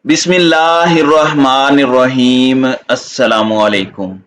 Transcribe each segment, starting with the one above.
बिस्मिल्लाहिर्रहमानिर्रहीम। अस्सलामुअलैकुम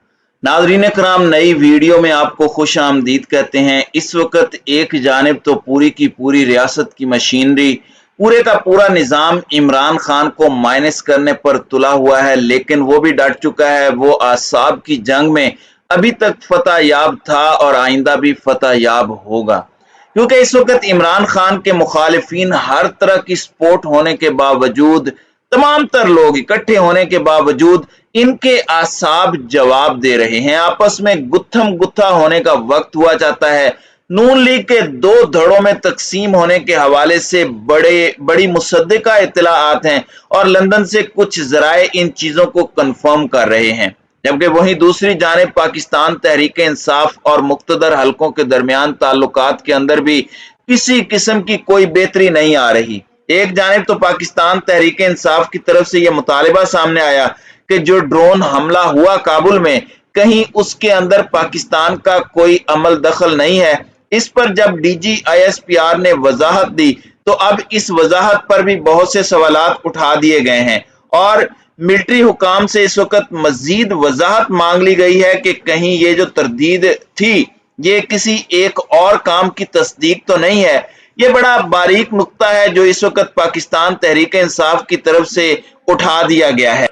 नाज़रीन कराम, नई वीडियो में आपको खुश आमदीद कहते हैं। इस वक्त एक जानिब तो पूरी की पूरी रियासत की मशीनरी, पूरे का पूरा निज़ाम इमरान खान को माइनस करने पर तुला हुआ है, लेकिन वो भी डट चुका है। वो आसाब की जंग में अभी तक फतह याब था और आइंदा भी फतह याब होगा, क्योंकि इस वक्त इमरान खान के मुखालिफिन हर तरह की सपोर्ट होने के बावजूद, तमाम तर लोग इकट्ठे होने के बावजूद इनके आसाब जवाब दे रहे हैं। आपस में गुत्थम गुत्था होने का वक्त हुआ जाता है। नून लीग के दो धड़ों में तकसीम होने के हवाले से बड़ी मुसद्दिका इत्तलाआत हैं और लंदन से कुछ जराए इन चीजों को कंफर्म कर रहे हैं, जबकि वहीं दूसरी जानिब पाकिस्तान तहरीक इंसाफ और मुक्तदर हलकों के दरमियान ताल्लुकात के अंदर भी किसी किस्म की कोई बेहतरी नहीं आ रही। एक जानिब तो पाकिस्तान तहरीक इंसाफ की तरफ से यह मुतालिबा सामने आया कि जो ड्रोन हमला हुआ काबुल में, कहीं उसके अंदर पाकिस्तान का कोई अमल दखल नहीं है। इस पर जब DGISPR ने वजाहत दी तो अब इस वजाहत पर भी बहुत से सवालात उठा दिए गए हैं और मिलिट्री हुकाम से इस वक्त मजीद वजाहत मांग ली गई है कि कहीं ये जो तरदीद थी ये किसी एक और काम की तस्दीक तो नहीं है। ये बड़ा बारीक नुक्ता है जो इस वक्त पाकिस्तान तहरीक इंसाफ की तरफ से उठा दिया गया है।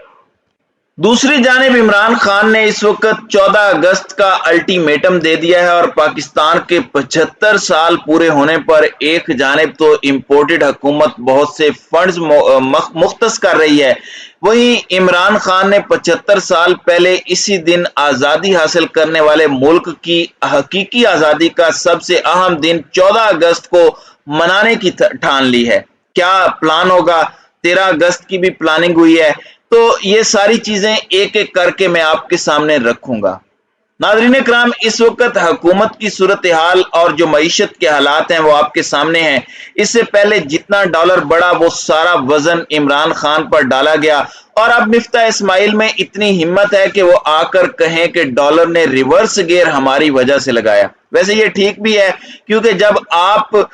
दूसरी जानिब इमरान खान ने इस वक्त 14 अगस्त का अल्टीमेटम दे दिया है और पाकिस्तान के 75 साल पूरे होने पर एक जानिब तो इम्पोर्टेड हुकूमत बहुत से फंड्स मुख्तस कर रही है, वहीं इमरान खान ने 75 साल पहले इसी दिन आज़ादी हासिल करने वाले मुल्क की हकीकी आज़ादी का सबसे अहम दिन 14 अगस्त को मनाने की ठान ली है। क्या प्लान होगा? 13 अगस्त की भी प्लानिंग हुई है। तो ये सारी चीजें एक एक करके मैं आपके सामने रखूंगा। नाज़रीन इकराम, इस वक्त हुकूमत की सूरत हाल और जो मईशत के हालात हैं वो आपके सामने हैं। इससे पहले जितना डॉलर बढ़ा वो सारा वजन इमरान खान पर डाला गया और अब मिफ्ता इस्माइल में इतनी हिम्मत है कि वो आकर कहें कि डॉलर ने रिवर्स गियर हमारी वजह से लगाया। वैसे ये ठीक भी है, क्योंकि जब आप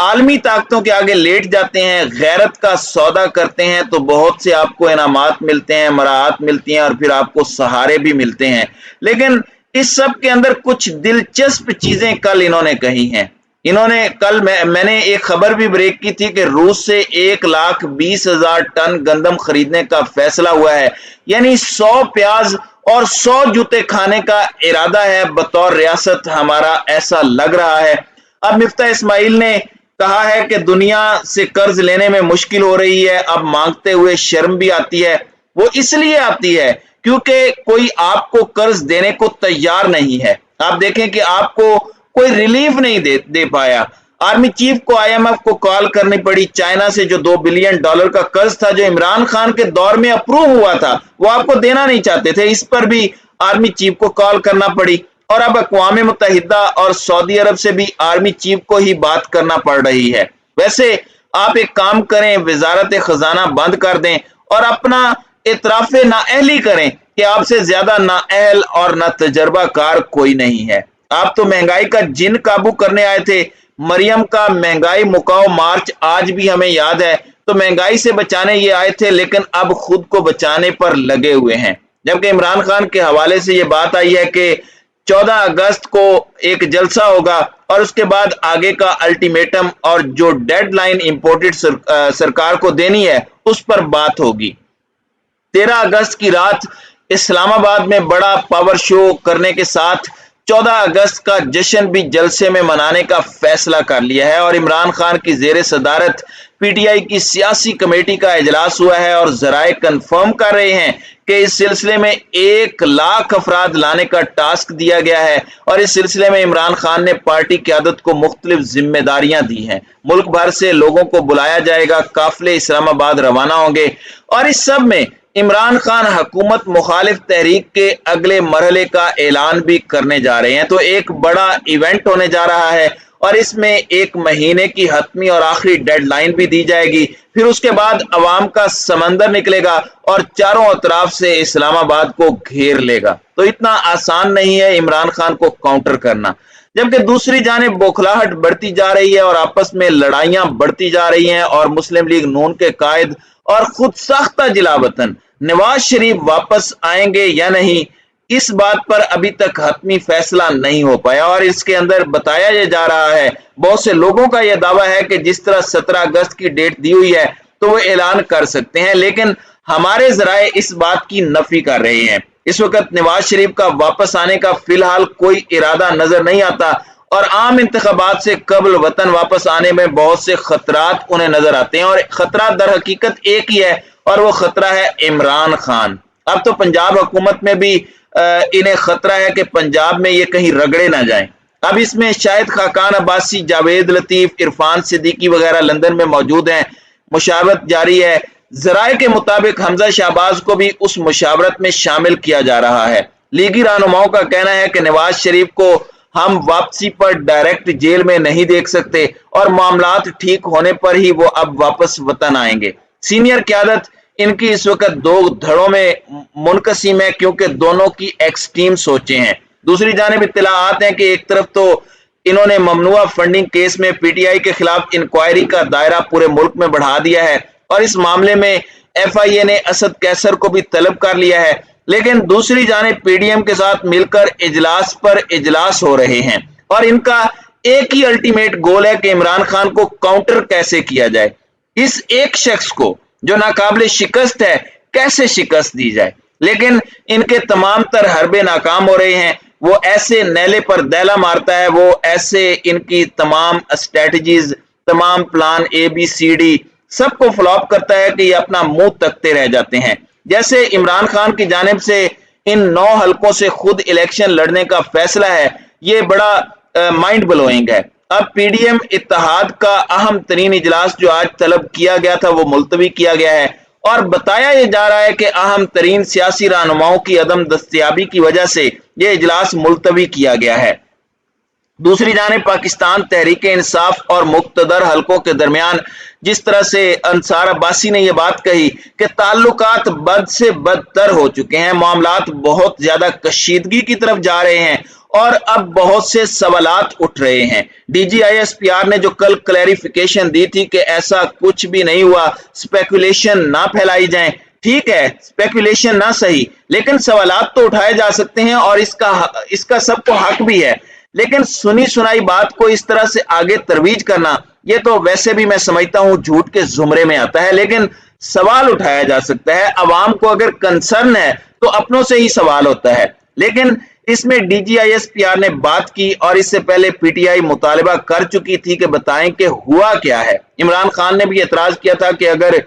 आलमी ताकतों के आगे लेट जाते हैं, गैरत का सौदा करते हैं, तो बहुत से आपको इनामात मिलते हैं, मराहत मिलती हैं और फिर आपको सहारे भी मिलते हैं। लेकिन इस सब के अंदर कुछ दिलचस्प चीजें कल इन्होंने कही हैं। इन्होंने कल मैंने एक खबर भी ब्रेक की थी कि रूस से 1,20,000 टन गंदम खरीदने का फैसला हुआ है, यानी 100 प्याज और 100 जूते खाने का इरादा है बतौर रियासत हमारा, ऐसा लग रहा है। अब मिफ्ता इस्माइल ने कहा है कि दुनिया से कर्ज लेने में मुश्किल हो रही है, अब मांगते हुए शर्म भी आती है। वो इसलिए आती है क्योंकि कोई आपको कर्ज देने को तैयार नहीं है। आप देखें कि आपको कोई रिलीफ नहीं दे पाया। आर्मी चीफ को IMF को कॉल करनी पड़ी। चाइना से जो $2 बिलियन का कर्ज था जो इमरान खान के दौर में अप्रूव हुआ था, वो आपको देना नहीं चाहते थे। इस पर भी आर्मी चीफ को कॉल करना पड़ी और अब अक़वाम मुत्तहिदा और सऊदी अरब से भी आर्मी चीफ को ही बात करना पड़ रही है। वैसे आप एक काम करें, वजारत खजाना बंद कर दें और अपना इतराफ नाअहली करें कि आपसे ज्यादा नाअहल और ना तजर्बाकार कोई नहीं है। आप तो महंगाई का जिन काबू करने आए थे। मरियम का महंगाई मुकाओ मार्च आज भी हमें याद है। तो महंगाई से बचाने ये आए थे, लेकिन अब खुद को बचाने पर लगे हुए हैं। जबकि इमरान खान के हवाले से ये बात आई है कि 14 अगस्त को एक जलसा होगा और उसके बाद आगे का अल्टीमेटम और जो डेडलाइन इंपोर्टेड सरकार को देनी है उस पर बात होगी। 13 अगस्त की रात इस्लामाबाद में बड़ा पावर शो करने के साथ 14 अगस्त का जश्न भी जलसे में मनाने का फैसला कर लिया है और इमरान खान की जेर सदारत PTI की सियासी कमेटी का इजलास हुआ है और जराए कंफर्म कर रहे हैं कि इस सिलसिले में 1 लाख अफराद लाने का टास्क दिया गया है और इस सिलसिले में इमरान खान ने पार्टी क़यादत को मुख्तलिफ जिम्मेदारियां दी हैं। मुल्क भर से लोगों को बुलाया जाएगा, काफिले इस्लामाबाद रवाना होंगे और इस सब में इमरान खान हुकूमत मुखालिफ तहरीक के अगले मरहले का ऐलान भी करने जा रहे हैं। तो एक बड़ा इवेंट होने जा रहा है और इसमें 1 महीने की हतमी और आखिरी डेडलाइन भी दी जाएगी। फिर उसके बाद अवाम का समंदर निकलेगा और चारों अतराफ से इस्लामाबाद को घेर लेगा। तो इतना आसान नहीं है इमरान खान को काउंटर करना। जबकि दूसरी जानिब बौखलाहट बढ़ती जा रही है और आपस में लड़ाइयां बढ़ती जा रही हैं और मुस्लिम लीग नून के कायद और खुद साख्ता जिलावतन नवाज शरीफ वापस आएंगे या नहीं, इस बात पर अभी तक हतमी फैसला नहीं हो पाया। और इसके अंदर बताया जा रहा है, बहुत से लोगों का यह दावा है कि जिस तरह 17 अगस्त की डेट दी हुई है तो वो ऐलान कर सकते हैं, लेकिन हमारे जराए इस बात की नफी कर रहे हैं। इस वक्त नवाज शरीफ का वापस आने का फिलहाल कोई इरादा नजर नहीं आता और आम इंतखाबात से कबल वतन वापस आने में बहुत से खतरात उन्हें नजर आते हैं, और खतरा दर हकीकत एक ही है और वो खतरा है इमरान खान। अब तो पंजाब हुकूमत में भी इन्हें खतरा है कि पंजाब में ये कहीं रगड़े ना जाएं। अब इसमें शायद खाकान अब्बासी, जावेद लतीफ, इरफान सिद्दीकी वगैरह लंदन में मौजूद हैं, मुशावरत जारी है। जराए के मुताबिक हमजा शहबाज को भी उस मुशावरत में शामिल किया जा रहा है। लीगी रहनुमाओं का कहना है कि नवाज शरीफ को हम वापसी पर डायरेक्ट जेल में नहीं देख सकते और मामलात ठीक होने पर ही वो अब वापस वतन आएंगे। सीनियर क़यादत इनकी इस वक्त दो धड़ों में मुनकसिम है, क्योंकि दोनों की एक्सट्रीम सोचें हैं। दूसरी जानिब इत्तलाआत हैं कि एक तरफ तो इन्होंने ममनुआ फंडिंग केस में पीटीआई के खिलाफ इंक्वायरी का दायरा पूरे मुल्क में बढ़ा दिया है और इस मामले में एफआईए ने असद कैसर को भी तलब कर लिया है, लेकिन दूसरी जानिब पीडीएम के साथ मिलकर इजलास पर इजलास हो रहे हैं और इनका एक ही अल्टीमेट गोल है कि इमरान खान को काउंटर कैसे किया जाए। इस एक शख्स को जो नाकाबिल शिकस्त है कैसे शिकस्त दी जाए, लेकिन इनके तमाम तर हरबे नाकाम हो रहे हैं। वो ऐसे नैले पर दैला मारता है, वो ऐसे इनकी तमाम स्ट्रेटजीज, तमाम प्लान ABCD सबको फ्लॉप करता है कि ये अपना मुंह तकते रह जाते हैं। जैसे इमरान खान की जानिब से इन 9 हलकों से खुद इलेक्शन लड़ने का फैसला है, ये बड़ा माइंड ब्लोइंग है। अब पीडीएम इत्तेहाद का अहम तरीन इजलास जो आज तलब किया गया था वो मुलतवी किया गया है और बताया यह जा रहा है कि अहम तरीन सियासी रहनुमाओं की अदम दस्तयाबी की वजह से यह इजलास मुलतवी किया गया है। दूसरी जानिब पाकिस्तान तहरीक इंसाफ और मुक्तदर हलकों के दरमियान जिस तरह से अंसार अब्बासी ने यह बात कही कि ताल्लुकात बद से बदतर हो चुके हैं, मामलात बहुत ज्यादा कशीदगी की तरफ जा रहे हैं और अब बहुत से सवालात उठ रहे हैं। DGISPR ने जो कल क्लैरिफिकेशन दी थी कि ऐसा कुछ भी नहीं हुआ, स्पेकुलेशन ना फैलाई जाए, ठीक है स्पेकुलेशन ना सही, लेकिन सवालात तो उठाए जा सकते हैं और इसका सबको हक भी है, लेकिन सुनी सुनाई बात को इस तरह से आगे तरवीज करना ये तो वैसे भी मैं समझता हूं झूठ के जुमरे में आता है। लेकिन सवाल उठाया जा सकता है, अवाम को अगर कंसर्न है तो अपनों से ही सवाल होता है, लेकिन इसमें DGISPR ने बात की और इससे पहले PTI मुतालिबा कर चुकी थी कि बताएं कि हुआ क्या है। इमरान खान ने भी एतराज किया था कि अगर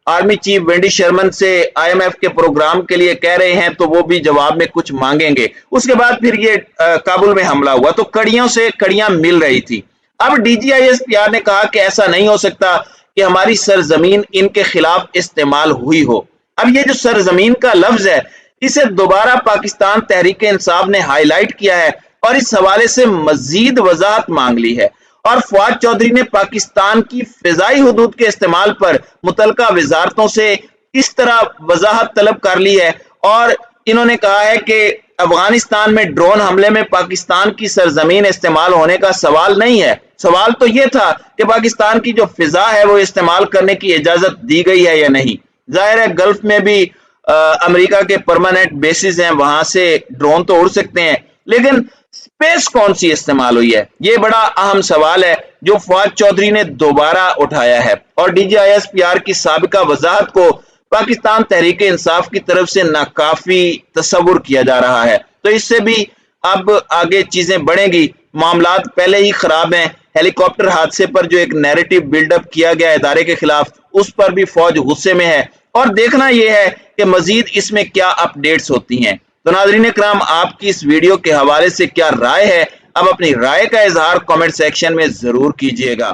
आर्मी चीफ वेंडी शर्मन से IMF के प्रोग्राम के लिए कह रहे हैं तो वो भी जवाब में कुछ मांगेंगे। उसके बाद फिर ये काबुल में हमला हुआ तो कड़ियों से कड़ियां मिल रही थी। अब DGISPR ने कहा कि ऐसा नहीं हो सकता कि हमारी सरजमीन इनके खिलाफ इस्तेमाल हुई हो। अब ये जो सरजमीन का लफ्ज है इसे दोबारा पाकिस्तान तहरीक इंसाफ ने हाईलाइट किया है और इस हवाले से मजीद वजाहत मांग ली है और फवाद चौधरी ने पाकिस्तान की फिजाई हुदूद के इस्तेमाल पर मुतलका वजारतों से इस तरह वजाहत तलब कर ली है और इन्होंने कहा है कि अफगानिस्तान में ड्रोन हमले में पाकिस्तान की सरजमीन इस्तेमाल होने का सवाल नहीं है। सवाल तो यह था कि पाकिस्तान की जो फिजा है वो इस्तेमाल करने की इजाजत दी गई है या नहीं। जाहिर है गल्फ में भी अमेरिका के परमानेंट बेसिस हैं, वहां से ड्रोन तो उड़ सकते हैं, लेकिन स्पेस कौन सी इस्तेमाल हुई है ये बड़ा अहम सवाल है जो फवाद चौधरी ने दोबारा उठाया है और DGISPR की साबिका वजाहत को पाकिस्तान तहरीक इंसाफ की तरफ से नाकाफी तस्वुर किया जा रहा है। तो इससे भी अब आगे चीजें बढ़ेंगी। मामलात पहले ही खराब हैं। हेलीकॉप्टर हादसे पर जो एक नैरेटिव बिल्डअप किया गया इदारे के खिलाफ उस पर भी फौज गुस्से में है और देखना यह है कि मजीद इसमें क्या अपडेट्स होती हैं। तो नाज़रीन इकराम, आपकी इस वीडियो के हवाले से क्या राय है? अब अपनी राय का इजहार कमेंट सेक्शन में जरूर कीजिएगा।